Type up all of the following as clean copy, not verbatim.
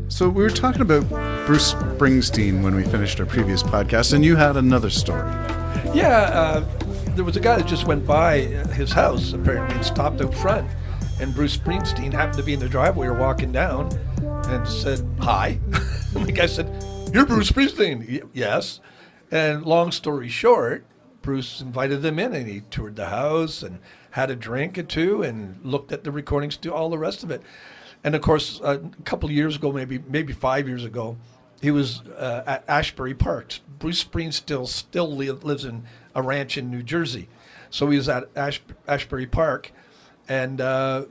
So we were talking about Bruce Springsteen when we finished our previous podcast, and you had another story. Yeah, there was a guy that just went by his house, apparently, and stopped out front. And Bruce Springsteen happened to be in the driveway or walking down and said, hi. And the guy said, you're Bruce Springsteen. Yes. And long story short, Bruce invited them in, and he toured the house and had a drink or two and looked at the recordings, do all the rest of it. And of course, a couple of years ago, maybe 5 years ago, he was at Ashbury Park. Bruce Springsteen still lives in a ranch in New Jersey. So he was at Ashbury Park, and a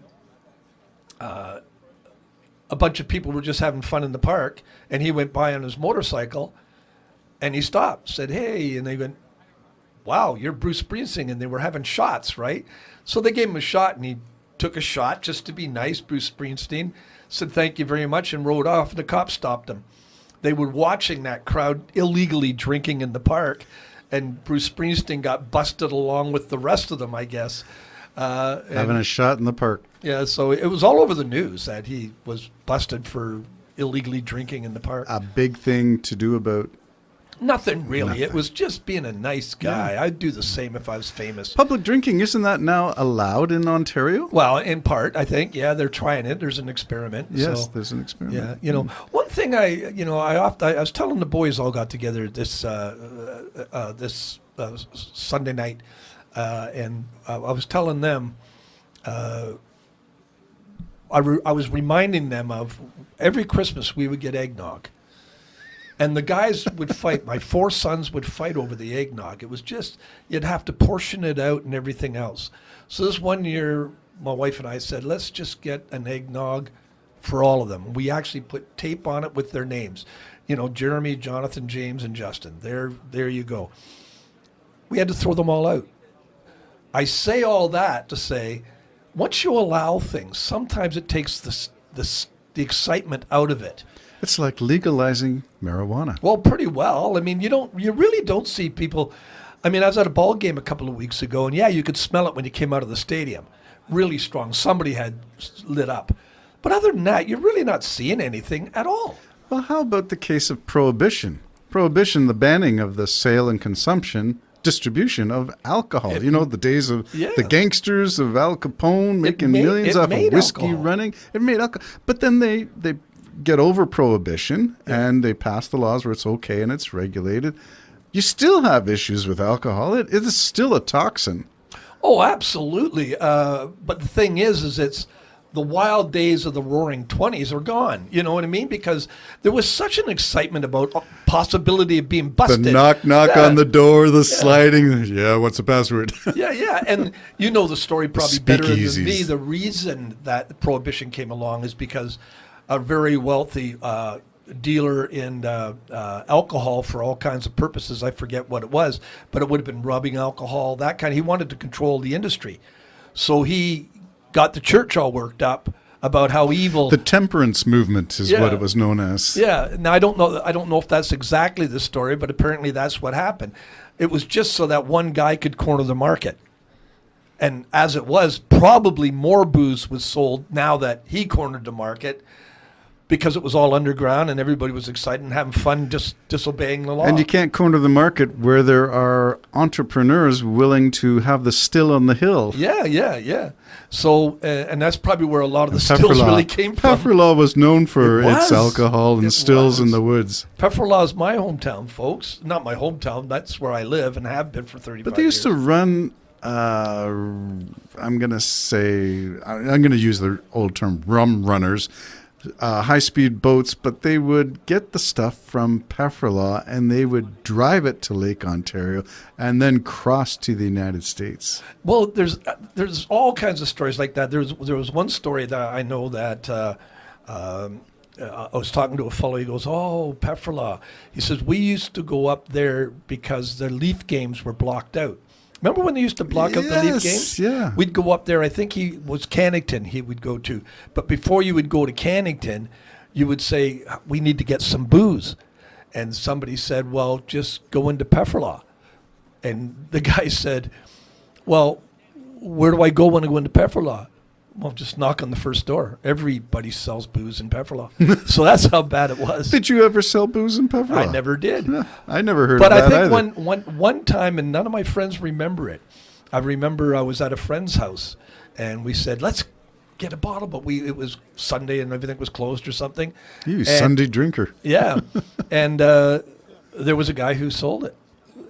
bunch of people were just having fun in the park, and he went by on his motorcycle, and he stopped, said, hey, and they went, wow, you're Bruce Springsteen, and they were having shots, right? So they gave him a shot, and he took a shot just to be nice. Bruce Springsteen said, thank you very much, and rode off, and the cops stopped him. They were watching that crowd illegally drinking in the park, and Bruce Springsteen got busted along with the rest of them, I guess. Having a shot in the park. Yeah, so it was all over the news that he was busted for illegally drinking in the park. A big thing to do about... Nothing really. Nothing. It was just being a nice guy. Yeah. I'd do the same if I was famous. Public drinking, isn't that now allowed in Ontario? Well, in part, I think. Yeah, they're trying it. There's an experiment. Yes, so, there's an experiment. Yeah, one thing I was telling the boys all got together this Sunday night, and I was telling them, I was reminding them of every Christmas we would get eggnog. And the guys would fight. My 4 sons would fight over the eggnog. It was just, you'd have to portion it out and everything else. So this one year, my wife and I said, let's just get an eggnog for all of them. We actually put tape on it with their names. Jeremy, Jonathan, James, and Justin. There you go. We had to throw them all out. I say all that to say, once you allow things, sometimes it takes the excitement out of it. It's like legalizing marijuana. Well, pretty well. I mean, you really don't see people. I mean, I was at a ball game a couple of weeks ago, and yeah, you could smell it when you came out of the stadium. Really strong. Somebody had lit up. But other than that, you're really not seeing anything at all. Well, how about the case of prohibition? Prohibition, the banning of the sale and consumption, distribution of alcohol. The days of the gangsters of Al Capone making millions off of whiskey alcohol. running. It made alcohol. But then they get over prohibition and they pass the laws where it's okay and it's regulated. You still have issues with alcohol. It is still a toxin. Oh, absolutely. But the thing is it's the wild days of the roaring 20s are gone. You know what I mean? Because there was such an excitement about possibility of being busted. The knock on the door, the sliding. Yeah, what's the password? Yeah. And you know the story probably better than Speakeasies. me. The reason that prohibition came along is because a very wealthy dealer in alcohol for all kinds of purposes. I forget what it was, but it would have been rubbing alcohol, that kind. He wanted to control the industry. So he got the church all worked up about how evil... The temperance movement is what it was known as. Yeah. Now, I don't know if that's exactly the story, but apparently that's what happened. It was just so that one guy could corner the market. And as it was, probably more booze was sold now that he cornered the market, because it was all underground and everybody was excited and having fun just disobeying the law. And you can't corner the market where there are entrepreneurs willing to have the still on the hill. Yeah. So, and that's probably where a lot of the stills really came from. Pefferlaw was known for its alcohol and stills in the woods. Pefferlaw is my hometown, folks. Not my hometown. That's where I live and have been for 35 years. But they used to run... I'm going to use the old term, rum runners, high-speed boats, but they would get the stuff from Pefferlaw and they would drive it to Lake Ontario and then cross to the United States. Well, there's all kinds of stories like that. There was one story that I know that I was talking to a fellow. He goes, "Oh, Pefferlaw." He says, "We used to go up there because the Leaf games were blocked out." Remember when they used to block out the Leaf games? Yeah. We'd go up there. I think he was Cannington he would go to. But before you would go to Cannington, you would say, we need to get some booze. And somebody said, well, just go into Pefferlaw. And the guy said, well, where do I go when I go into Pefferlaw? Well, just knock on the first door. Everybody sells booze in Pefferlaw. So that's how bad it was. Did you ever sell booze in Pefferlaw? I never did. I never heard But of I that think either. one time, and none of my friends remember it, I remember I was at a friend's house, and we said, let's get a bottle, but it was Sunday and everything was closed or something. You And- Sunday drinker. Yeah. And there was a guy who sold it,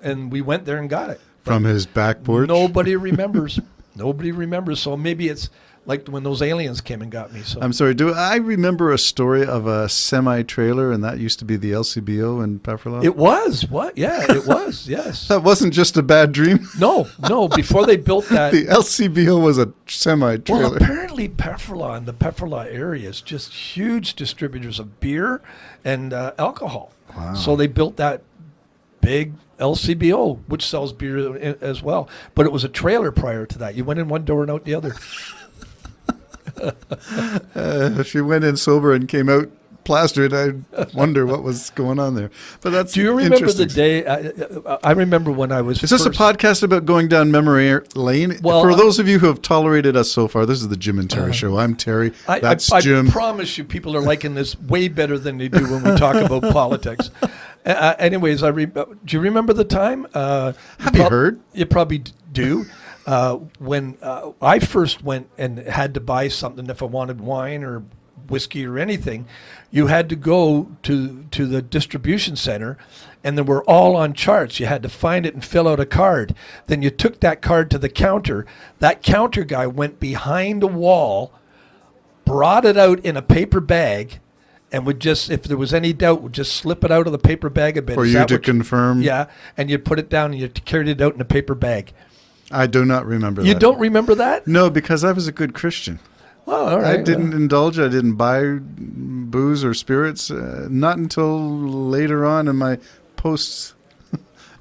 and we went there and got it. From his back porch? Nobody remembers. Nobody remembers. So maybe it's like when those aliens came and got me. So I'm sorry. Do I remember a story of a semi-trailer, and that used to be the LCBO in Pefferlaw? it was what? Yeah, it was. Yes. That wasn't just a bad dream. No. Before they built that. The LCBO was a semi-trailer. Well, apparently Pefferlaw and the Pefferlaw area is just huge distributors of beer and alcohol. Wow. So they built that big LCBO, which sells beer as well. But it was a trailer prior to that. You went in one door and out the other. If you went in sober and came out plastered, I'd wonder what was going on there. But that's Do you remember the interesting. day? I remember when I was. Is this a podcast about going down memory lane? Well, for those of you who have tolerated us so far, this is the Jim and Terry Show. I'm Terry. That's I Jim. promise you, people are liking this way better than they do when we talk about politics. Anyways, do you remember the time? Have you heard? You probably do. When I first went and had to buy something, if I wanted wine or whiskey or anything, you had to go to the distribution center, and they were all on charts. You had to find it and fill out a card. Then you took that card to the counter. That counter guy went behind a wall, brought it out in a paper bag, and would just, if there was any doubt, would just slip it out of the paper bag a bit. For Is you that to what confirm? Yeah, and you put it down and you carried it out in a paper bag. I do not remember You that. don't remember that? No, because I was a good Christian. Oh, all right. I didn't indulge. I didn't buy booze or spirits. Not until later on in my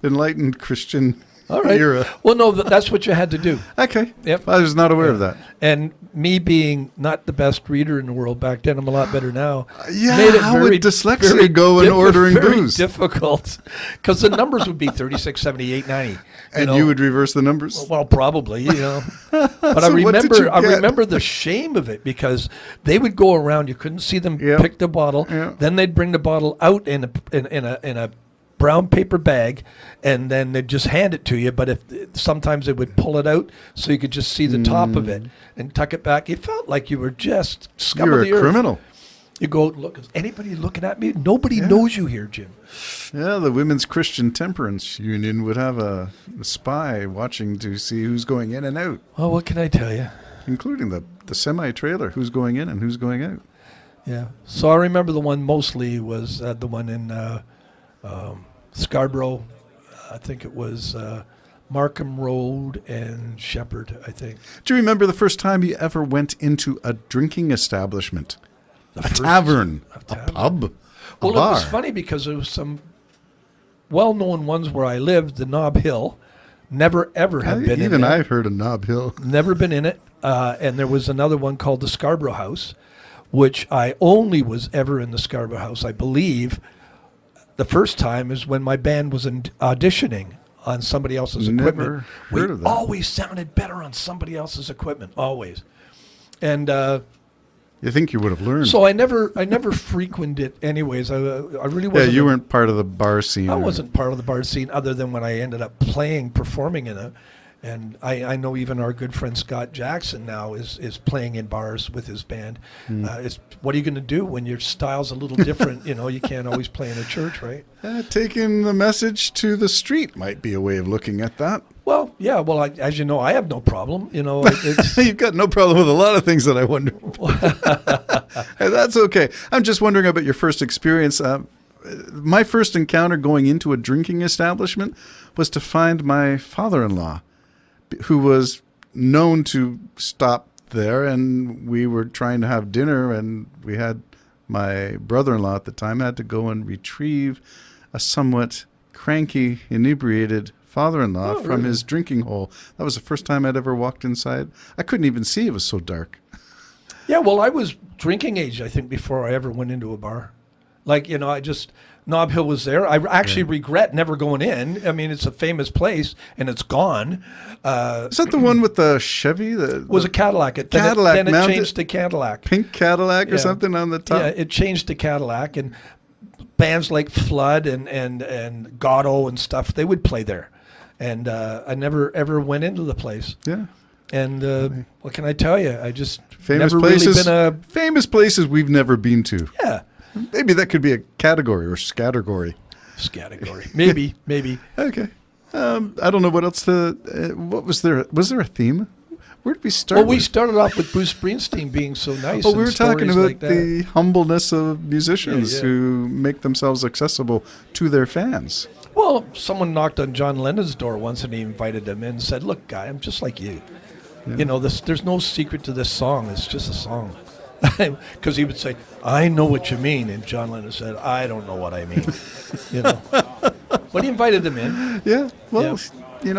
post-enlightened Christian All right. era. Well, no, that's what you had to do. Okay. Yep. I was not aware of that. And me being not the best reader in the world back then, I'm a lot better now. Yeah, made it how would dyslexia go in ordering very booze? difficult, because the numbers would be 36, 78, 90. And you would reverse the numbers? Well, probably, But So what did you I get? remember the shame of it, because they would go around. You couldn't see them Yep. pick the bottle. Yep. Then they'd bring the bottle out in a brown paper bag, and then they'd just hand it to you. But sometimes they would pull it out so you could just see the top of it and tuck it back. You felt like you were just scum You were of the a earth. criminal. You go, look, is anybody looking at me? Nobody knows you here, Jim. Yeah, the Women's Christian Temperance Union would have a spy watching to see who's going in and out, Well, what can I tell you? including the semi-trailer, who's going in and who's going out. Yeah. So I remember the one mostly was the one in Scarborough. I think it was Markham Road and Shepherd, I think. Do you remember the first time you ever went into a drinking establishment? The A first- tavern, a a tavern. pub, a Well, bar. it was funny because there was some well-known ones where I lived, the Knob Hill. Never, ever have been in Even it. I've heard of Knob Hill. Never been in it. And there was another one called the Scarborough House, which I only was ever in the Scarborough House, I believe. The first time is when my band was auditioning on somebody else's Never equipment. heard We of that. always sounded better on somebody else's equipment, always. And You think you would have learned? so I never frequented it anyways. I really yeah, wasn't. you weren't part of the bar scene. I wasn't part of the bar scene other than when I ended up performing in it. And I know even our good friend Scott Jackson now is playing in bars with his band. What are you going to do when your style's a little different? You can't always play in a church, right? Taking the message to the street might be a way of looking at that. Well, yeah. Well, as you know, I have no problem. It's You've got no problem with a lot of things that I wonder. Hey, that's okay. I'm just wondering about your first experience. My first encounter going into a drinking establishment was to find my father-in-law, who was known to stop there, and we were trying to have dinner, and we had my brother-in-law at the time had to go and retrieve a somewhat cranky, inebriated father-in-law from his drinking hole. That was the first time I'd ever walked inside. I couldn't even see. It was so dark. Yeah, well, I was drinking age, I think, before I ever went into a bar. Like, I just, Nob Hill was there. I actually regret never going in. I mean, it's a famous place, and it's gone. Is that the one with the Chevy? It was a Cadillac. Cadillac Then it mounted- changed to Cadillac. Pink Cadillac or something on the top? Yeah, it changed to Cadillac, and bands like Flood and Gatto and stuff, they would play there. And I never ever went into the place. Yeah. And what can I tell you? I just Famous never places. really been Famous places we've never been to. yeah. Maybe that could be a category or scattergory. Category. Maybe. Okay. I don't know what else what was there? Was there a theme? Where did we start? Well, we started off with Bruce Springsteen being so nice. Oh, we were talking about like that. the humbleness of musicians Yeah. who make themselves accessible to their fans. Well, someone knocked on John Lennon's door once, and he invited him in and said, "Look, guy, I'm just like you. There's no secret to this song. It's just a song." Because he would say, "I know what you mean," and John Lennon said, "I don't know what I mean." But he invited him in. Yeah. Well,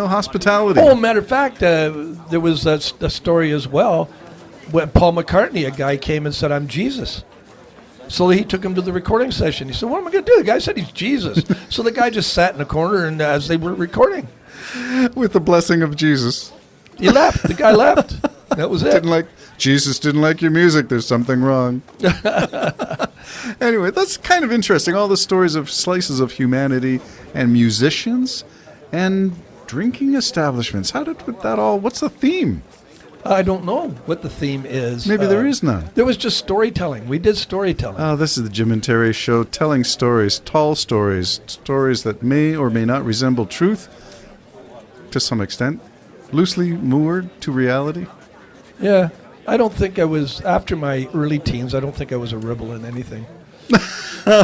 hospitality. Oh, matter of fact, there was a story as well when Paul McCartney, a guy came and said, "I'm Jesus." So he took him to the recording session. He said, "What am I going to do?" The guy said he's Jesus. So the guy just sat in the corner, and as they were recording, With the blessing of Jesus. he left. The guy left. That was it. Jesus didn't like your music. There's something wrong. Anyway, that's kind of interesting. All the stories of slices of humanity and musicians and drinking establishments. How did that all? What's the theme? I don't know what the theme is. Maybe there is none. There was just storytelling. We did storytelling. Oh, this is the Jim and Terry Show, telling stories, tall stories, stories that may or may not resemble truth to some extent, loosely moored to reality. Yeah. I don't think I was, after my early teens, I don't think I was a rebel in anything.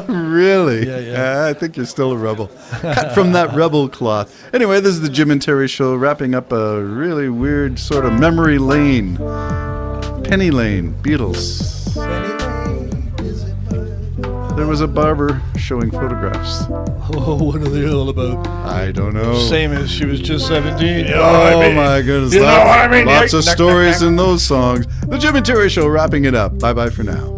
Really? Yeah. I think you're still a rebel. Cut from that rebel cloth. Anyway, this is the Jim and Terry Show, wrapping up a really weird sort of memory lane. Penny Lane, Beatles. There was a barber showing photographs. Oh, what are they all about? I don't know. Same as she was just 17. My goodness. Lots of stories in those songs. The Jim and Terry Show, wrapping it up. Bye-bye for now.